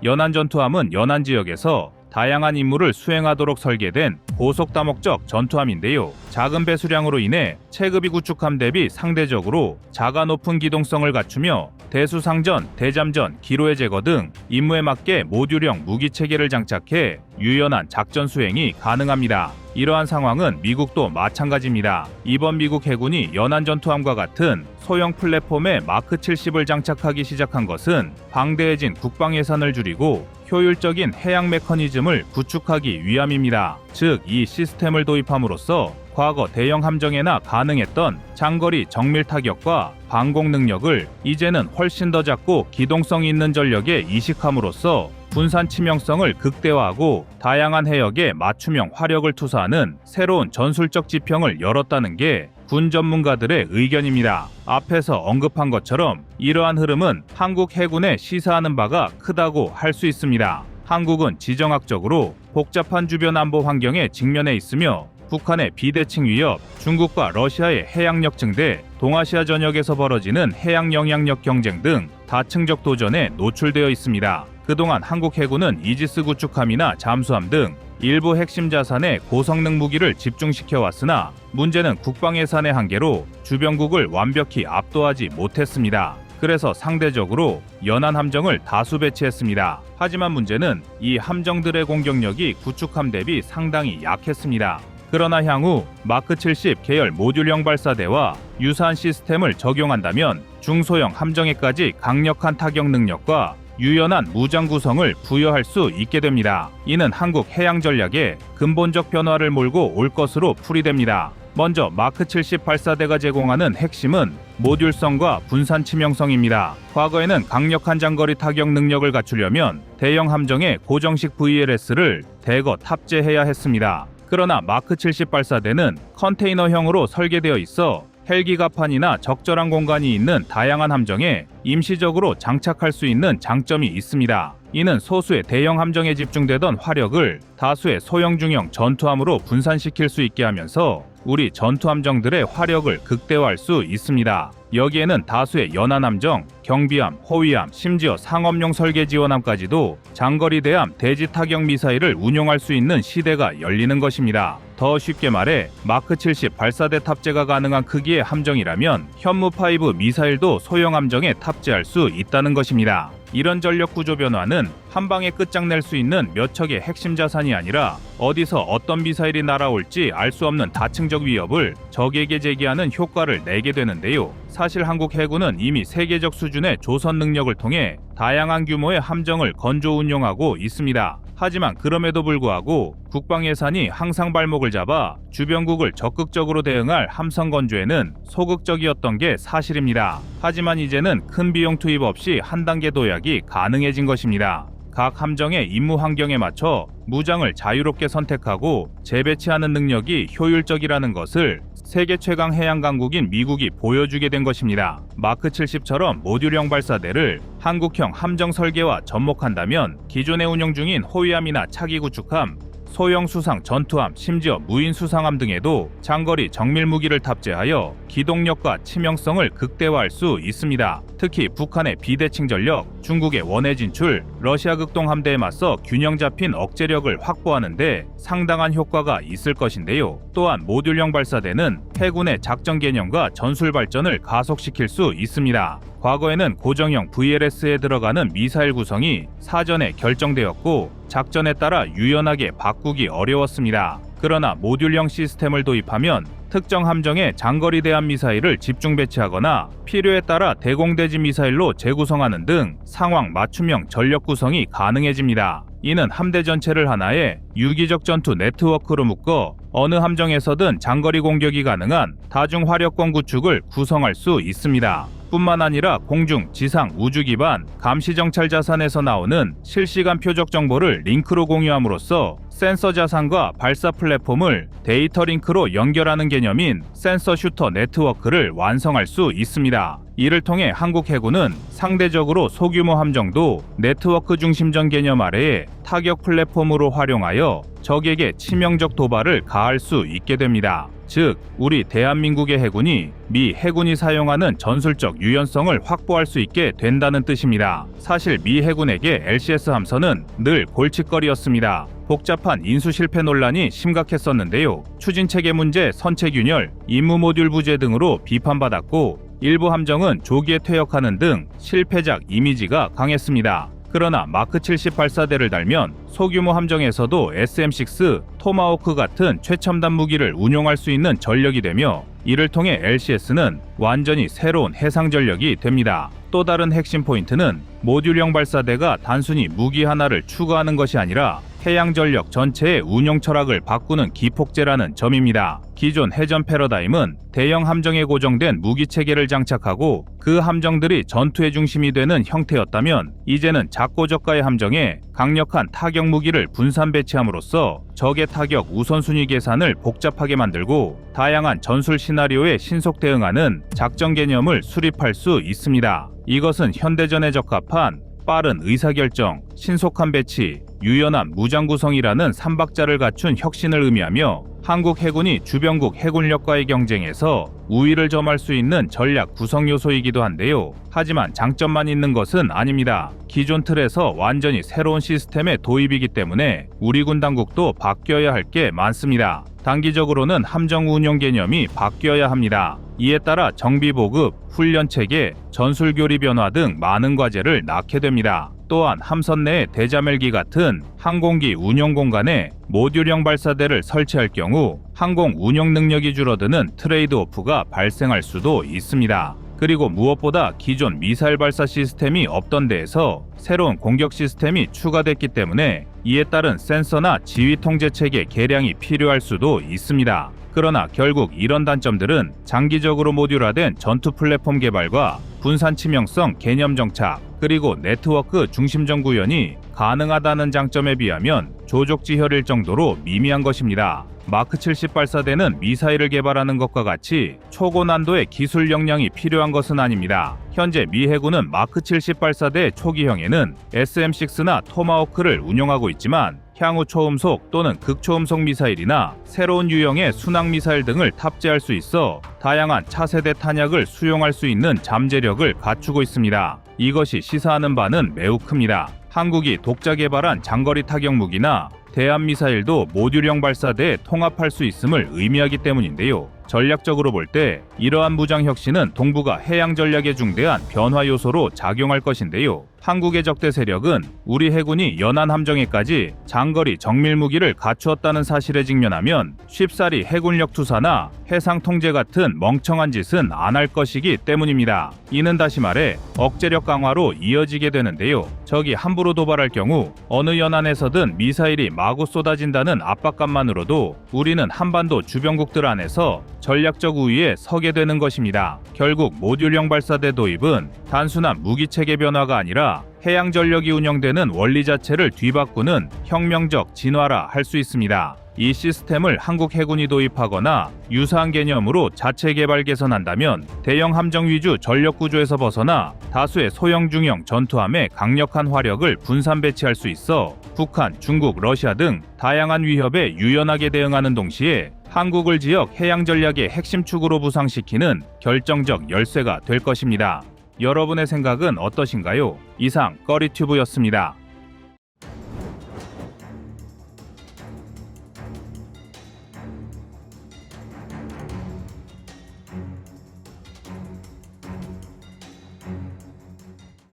연안 전투함은 연안 지역에서 다양한 임무를 수행하도록 설계된 고속다목적 전투함인데요. 작은 배수량으로 인해 체급이 구축함 대비 상대적으로 자가 높은 기동성을 갖추며 대수상전, 대잠전, 기로의 제거 등 임무에 맞게 모듈형 무기 체계를 장착해 유연한 작전 수행이 가능합니다. 이러한 상황은 미국도 마찬가지입니다. 이번 미국 해군이 연안 전투함과 같은 소형 플랫폼에 마크 70을 장착하기 시작한 것은 방대해진 국방 예산을 줄이고 효율적인 해양 메커니즘을 구축하기 위함입니다. 즉, 이 시스템을 도입함으로써 과거 대형 함정에나 가능했던 장거리 정밀 타격과 방공 능력을 이제는 훨씬 더 작고 기동성 있는 전력에 이식함으로써 분산 치명성을 극대화하고 다양한 해역에 맞춤형 화력을 투사하는 새로운 전술적 지평을 열었다는 게 군 전문가들의 의견입니다. 앞에서 언급한 것처럼 이러한 흐름은 한국 해군에 시사하는 바가 크다고 할 수 있습니다. 한국은 지정학적으로 복잡한 주변 안보 환경에 직면해 있으며 북한의 비대칭 위협, 중국과 러시아의 해양력 증대, 동아시아 전역에서 벌어지는 해양 영향력 경쟁 등 다층적 도전에 노출되어 있습니다. 그동안 한국 해군은 이지스 구축함이나 잠수함 등 일부 핵심 자산에 고성능 무기를 집중시켜 왔으나 문제는 국방 예산의 한계로 주변국을 완벽히 압도하지 못했습니다. 그래서 상대적으로 연안 함정을 다수 배치했습니다. 하지만 문제는 이 함정들의 공격력이 구축함 대비 상당히 약했습니다. 그러나 향후 마크 70 계열 모듈형 발사대와 유사한 시스템을 적용한다면 중소형 함정에까지 강력한 타격 능력과 유연한 무장 구성을 부여할 수 있게 됩니다. 이는 한국 해양 전략에 근본적 변화를 몰고 올 것으로 풀이됩니다. 먼저 마크 70 발사대가 제공하는 핵심은 모듈성과 분산 치명성입니다. 과거에는 강력한 장거리 타격 능력을 갖추려면 대형 함정에 고정식 VLS를 대거 탑재해야 했습니다. 그러나 마크 70 발사대는 컨테이너형으로 설계되어 있어 헬기 갑판이나 적절한 공간이 있는 다양한 함정에 임시적으로 장착할 수 있는 장점이 있습니다. 이는 소수의 대형 함정에 집중되던 화력을 다수의 소형 중형 전투함으로 분산시킬 수 있게 하면서 우리 전투함정들의 화력을 극대화할 수 있습니다. 여기에는 다수의 연안함정, 경비함, 호위함, 심지어 상업용 설계 지원함까지도 장거리 대함 대지 타격 미사일을 운용할 수 있는 시대가 열리는 것입니다. 더 쉽게 말해 마크 70 발사대 탑재가 가능한 크기의 함정이라면 현무5 미사일도 소형 함정에 탑재할 수 있다는 것입니다. 이런 전력 구조 변화는 한 방에 끝장낼 수 있는 몇 척의 핵심 자산이 아니라 어디서 어떤 미사일이 날아올지 알 수 없는 다층적 위협을 적에게 제기하는 효과를 내게 되는데요. 사실 한국 해군은 이미 세계적 수준의 조선 능력을 통해 다양한 규모의 함정을 건조 운용하고 있습니다. 하지만 그럼에도 불구하고 국방 예산이 항상 발목을 잡아 주변국을 적극적으로 대응할 함성 건조에는 소극적이었던 게 사실입니다. 하지만 이제는 큰 비용 투입 없이 한 단계 도약이 가능해진 것입니다. 각 함정의 임무 환경에 맞춰 무장을 자유롭게 선택하고 재배치하는 능력이 효율적이라는 것을 세계 최강 해양 강국인 미국이 보여주게 된 것입니다. 마크 70처럼 모듈형 발사대를 한국형 함정 설계와 접목한다면 기존에 운영 중인 호위함이나 차기 구축함, 소형 수상 전투함, 심지어 무인 수상함 등에도 장거리 정밀 무기를 탑재하여 기동력과 치명성을 극대화할 수 있습니다. 특히 북한의 비대칭 전력, 중국의 원해 진출, 러시아 극동 함대에 맞서 균형 잡힌 억제력을 확보하는 데 상당한 효과가 있을 것인데요. 또한 모듈형 발사대는 해군의 작전 개념과 전술 발전을 가속시킬 수 있습니다. 과거에는 고정형 VLS에 들어가는 미사일 구성이 사전에 결정되었고 작전에 따라 유연하게 바꾸기 어려웠습니다. 그러나 모듈형 시스템을 도입하면 특정 함정에 장거리 대함 미사일을 집중 배치하거나 필요에 따라 대공대지 미사일로 재구성하는 등 상황 맞춤형 전력 구성이 가능해집니다. 이는 함대 전체를 하나의 유기적 전투 네트워크로 묶어 어느 함정에서든 장거리 공격이 가능한 다중 화력권 구축을 구성할 수 있습니다. 뿐만 아니라 공중, 지상, 우주 기반 감시 정찰 자산에서 나오는 실시간 표적 정보를 링크로 공유함으로써 센서 자산과 발사 플랫폼을 데이터 링크로 연결하는 개념인 센서 슈터 네트워크를 완성할 수 있습니다. 이를 통해 한국 해군은 상대적으로 소규모 함정도 네트워크 중심전 개념 아래에 타격 플랫폼으로 활용하여 적에게 치명적 도발을 가할 수 있게 됩니다. 즉, 우리 대한민국의 해군이 미 해군이 사용하는 전술적 유연성을 확보할 수 있게 된다는 뜻입니다. 사실 미 해군에게 LCS 함선은 늘 골칫거리였습니다. 복잡한 인수 실패 논란이 심각했었는데요. 추진체계 문제, 선체균열, 임무 모듈 부재 등으로 비판받았고 일부 함정은 조기에 퇴역하는 등 실패작 이미지가 강했습니다. 그러나 마크 70 발사대를 달면 소규모 함정에서도 SM-6, 토마호크 같은 최첨단 무기를 운용할 수 있는 전력이 되며 이를 통해 LCS는 완전히 새로운 해상 전력이 됩니다. 또 다른 핵심 포인트는 모듈형 발사대가 단순히 무기 하나를 추가하는 것이 아니라 해양 전력 전체의 운용 철학을 바꾸는 기폭제라는 점입니다. 기존 해전 패러다임은 대형 함정에 고정된 무기 체계를 장착하고 그 함정들이 전투의 중심이 되는 형태였다면 이제는 작고 저가의 함정에 강력한 타격 무기를 분산 배치함으로써 적의 타격 우선순위 계산을 복잡하게 만들고 다양한 전술 시나리오에 신속 대응하는 작전 개념을 수립할 수 있습니다. 이것은 현대전에 적합한 빠른 의사결정, 신속한 배치, 유연한 무장 구성이라는 3박자를 갖춘 혁신을 의미하며 한국 해군이 주변국 해군력과의 경쟁에서 우위를 점할 수 있는 전략 구성 요소이기도 한데요. 하지만 장점만 있는 것은 아닙니다. 기존 틀에서 완전히 새로운 시스템의 도입이기 때문에 우리 군 당국도 바뀌어야 할 게 많습니다. 단기적으로는 함정 운용 개념이 바뀌어야 합니다. 이에 따라 정비 보급, 훈련 체계, 전술 교리 변화 등 많은 과제를 낳게 됩니다. 또한 함선 내에 대자멜기 같은 항공기 운용 공간에 모듈형 발사대를 설치할 경우 항공 운용 능력이 줄어드는 트레이드오프가 발생할 수도 있습니다. 그리고 무엇보다 기존 미사일 발사 시스템이 없던 데에서 새로운 공격 시스템이 추가됐기 때문에 이에 따른 센서나 지휘 통제 체계 개량이 필요할 수도 있습니다. 그러나 결국 이런 단점들은 장기적으로 모듈화된 전투 플랫폼 개발과 분산 치명성 개념 정착, 그리고 네트워크 중심전 구현이 가능하다는 장점에 비하면 조족지혈일 정도로 미미한 것입니다. 마크 70 발사대는 미사일을 개발하는 것과 같이 초고난도의 기술 역량이 필요한 것은 아닙니다. 현재 미 해군은 마크 70 발사대 초기형에는 SM-6나 토마호크를 운용하고 있지만 향후 초음속 또는 극초음속 미사일이나 새로운 유형의 순항 미사일 등을 탑재할 수 있어 다양한 차세대 탄약을 수용할 수 있는 잠재력을 갖추고 있습니다. 이것이 시사하는 바는 매우 큽니다. 한국이 독자 개발한 장거리 타격 무기나 대한미사일도 모듈형 발사대에 통합할 수 있음을 의미하기 때문인데요. 전략적으로 볼 때 이러한 무장 혁신은 동북아 해양 전략에 중대한 변화 요소로 작용할 것인데요. 한국의 적대 세력은 우리 해군이 연안 함정에까지 장거리 정밀 무기를 갖추었다는 사실에 직면하면 쉽사리 해군력 투사나 해상 통제 같은 멍청한 짓은 안 할 것이기 때문입니다. 이는 다시 말해 억제력 강화로 이어지게 되는데요. 적이 함부로 도발할 경우 어느 연안에서든 미사일이 마구 쏟아진다는 압박감만으로도 우리는 한반도 주변국들 안에서 전략적 우위에 서게 되는 것입니다. 결국 모듈형 발사대 도입은 단순한 무기체계 변화가 아니라 해양 전력이 운영되는 원리 자체를 뒤바꾸는 혁명적 진화라 할 수 있습니다. 이 시스템을 한국 해군이 도입하거나 유사한 개념으로 자체 개발 개선한다면 대형 함정 위주 전력 구조에서 벗어나 다수의 소형 중형 전투함에 강력한 화력을 분산 배치할 수 있어 북한, 중국, 러시아 등 다양한 위협에 유연하게 대응하는 동시에 한국을 지역 해양 전략의 핵심 축으로 부상시키는 결정적 열쇠가 될 것입니다. 여러분의 생각은 어떠신가요? 이상 꺼리튜브였습니다.